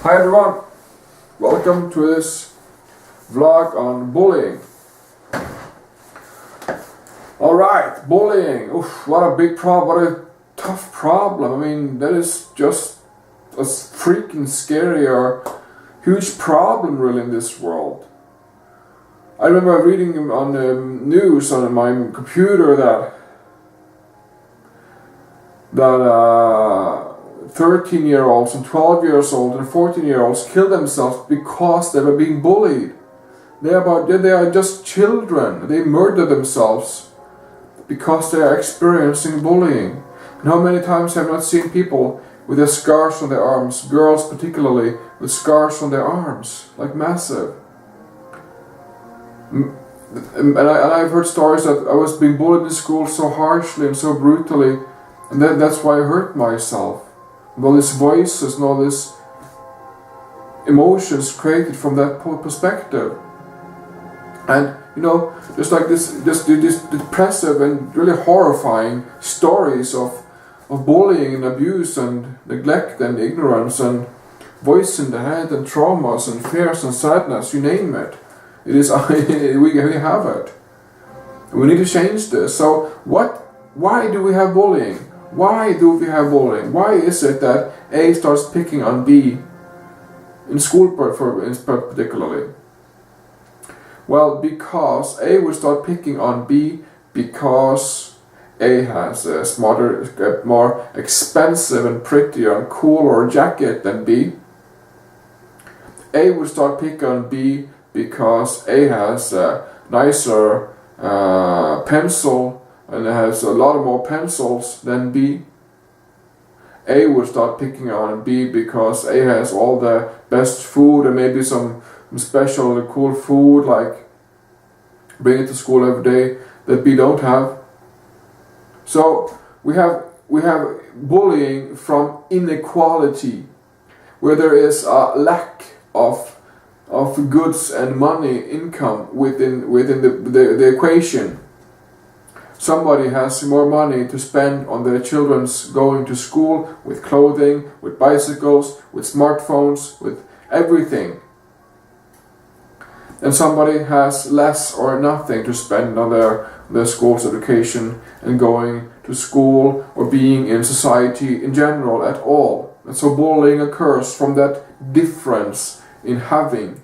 Hi everyone, welcome to this vlog on bullying. Alright, bullying, oof, what a big problem, what a tough problem. I mean, that is just a freaking scary or huge problem really in this world. I remember reading on the news on my computer that 13-year-olds and 12 years old and 14-year-olds kill themselves because they were being bullied. They are just children. They murder themselves because they are experiencing bullying. And how many times have I not seen people with their scars on their arms, girls particularly with scars on their arms, like massive. And I've heard stories that I was being bullied in school so harshly and so brutally, and that's why I hurt myself. And all these voices and all these emotions created from that perspective. And you know, just like this depressive and really horrifying stories of bullying and abuse and neglect and ignorance and voice in the head and traumas and fears and sadness, you name it. It is we have it. We need to change this. So why do we have bullying? Why do we have bullying? Why is it that A starts picking on B in school particularly? Well, because A will start picking on B because A has a smarter, more expensive and prettier and cooler jacket than B. A will start picking on B because A has a nicer pencil and has a lot more pencils than B. A will start picking on B because A has all the best food and maybe some special cool food, like bring it to school every day, that B don't have. So we have bullying from inequality, where there is a lack of goods and money, income within the equation. Somebody has more money to spend on their children's going to school, with clothing, with bicycles, with smartphones, with everything. And somebody has less or nothing to spend on their school's education and going to school or being in society in general at all. And so bullying occurs from that difference in having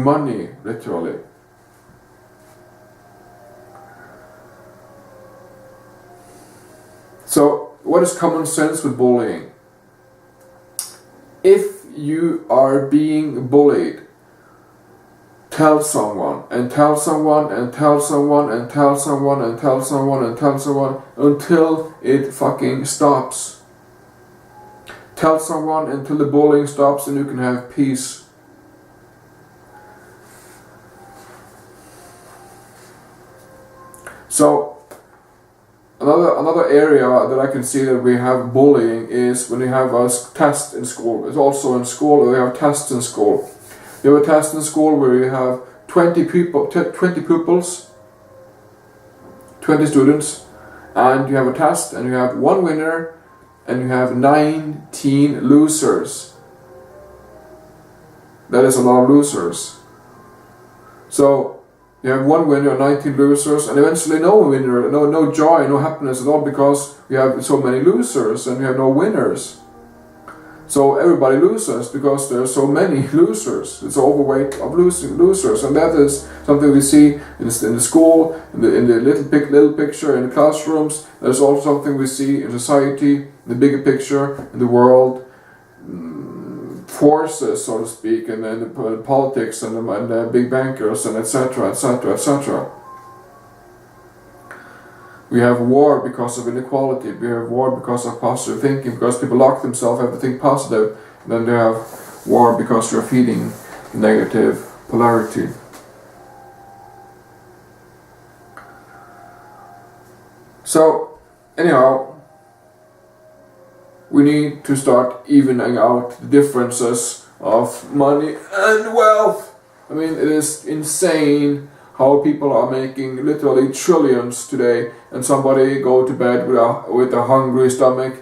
money, literally. So, what is common sense with bullying? If you are being bullied, tell someone, and tell someone, and tell someone, and tell someone, and tell someone, and tell someone, until it fucking stops. Tell someone until the bullying stops and you can have peace. So, another area that I can see that we have bullying is when we have a test in school. It's also in school, we have tests in school. You have a test in school where you have 20 pupils, 20 students, and you have a test and you have one winner and you have 19 losers. That is a lot of losers. So you have one winner and 19 losers, and eventually no winner, no joy, no happiness at all, because we have so many losers and we have no winners. So everybody loses because there are so many losers. It's an overweight of losers, and that is something we see in the school, in the little picture, in the classrooms. There's also something we see in society, in the bigger picture, in the world. Forces, so to speak, and then the politics and the big bankers and etc., etc., etc. We have war because of inequality. We have war because of positive thinking, because people lock themselves, everything positive, and then they have war because you're feeding negative polarity. So, anyhow, we need to start evening out the differences of money and wealth. I mean, it is insane how people are making literally trillions today, and somebody go to bed with a hungry stomach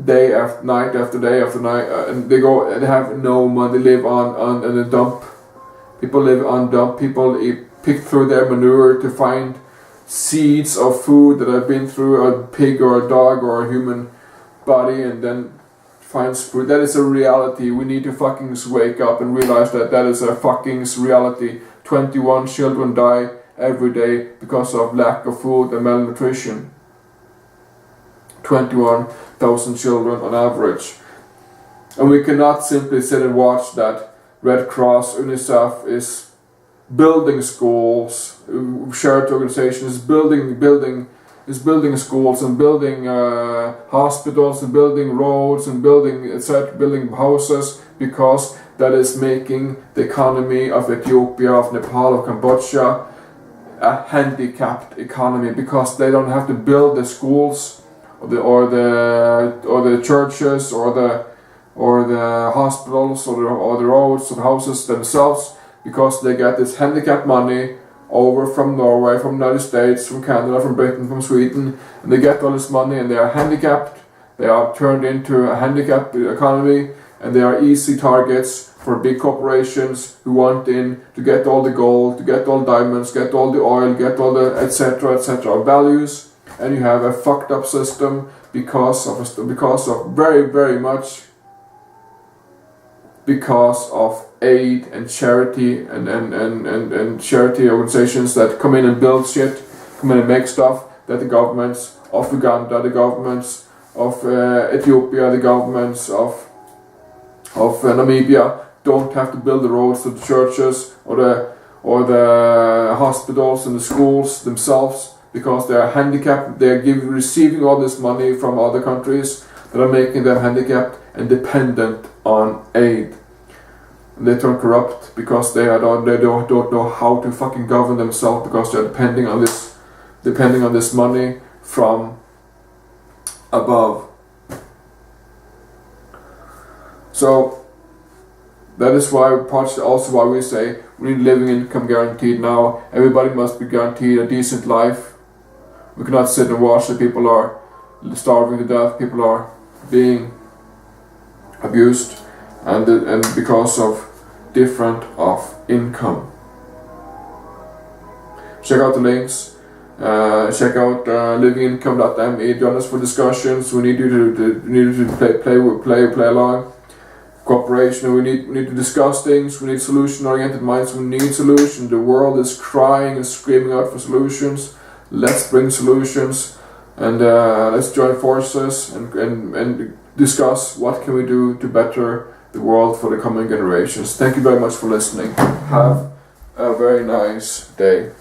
day after night after day after night, and they have no money. They live on a dump. People live on dump. People pick through their manure to find seeds of food that have been through a pig or a dog or a human body, and then finds food. That is a reality. We need to fucking wake up and realize that that is a fucking reality. 21 children die every day because of lack of food and malnutrition. 21,000 children on average. And we cannot simply sit and watch that Red Cross, UNICEF is building schools, charity organizations is building schools and building hospitals and building roads and building houses, because that is making the economy of Ethiopia, of Nepal, of Cambodia a handicapped economy, because they don't have to build the schools or the churches or the hospitals or the roads or the houses themselves, because they get this handicap money over from Norway, from the United States, from Canada, from Britain, from Sweden, and they get all this money and they are handicapped. They are turned into a handicapped economy, and they are easy targets for big corporations who want in to get all the gold, to get all the diamonds, get all the oil, get all the etc. values, and you have a fucked up system because of very much because of aid and charity and charity organizations that come in and build shit, come in and make stuff that the governments of Uganda, the governments of Ethiopia, the governments of Namibia don't have to build the roads to the churches or the hospitals and the schools themselves, because they are handicapped. They are receiving all this money from other countries that are making them handicapped and dependent on aid. And they turn corrupt because they don't know how to fucking govern themselves, because they're depending on this money from above. So that is also why we say we need living income guaranteed now. Everybody must be guaranteed a decent life. We cannot sit and watch that people are starving to death, people are being abused, and because of different of income. Check out the links. Check out livingincome.me. Join us for discussions. We need you to play along. Cooperation. We need to discuss things. We need solution-oriented minds. We need solutions. The world is crying and screaming out for solutions. Let's bring solutions, and let's join forces and discuss what can we do to better the world for the coming generations. Thank you very much for listening. Have a very nice day.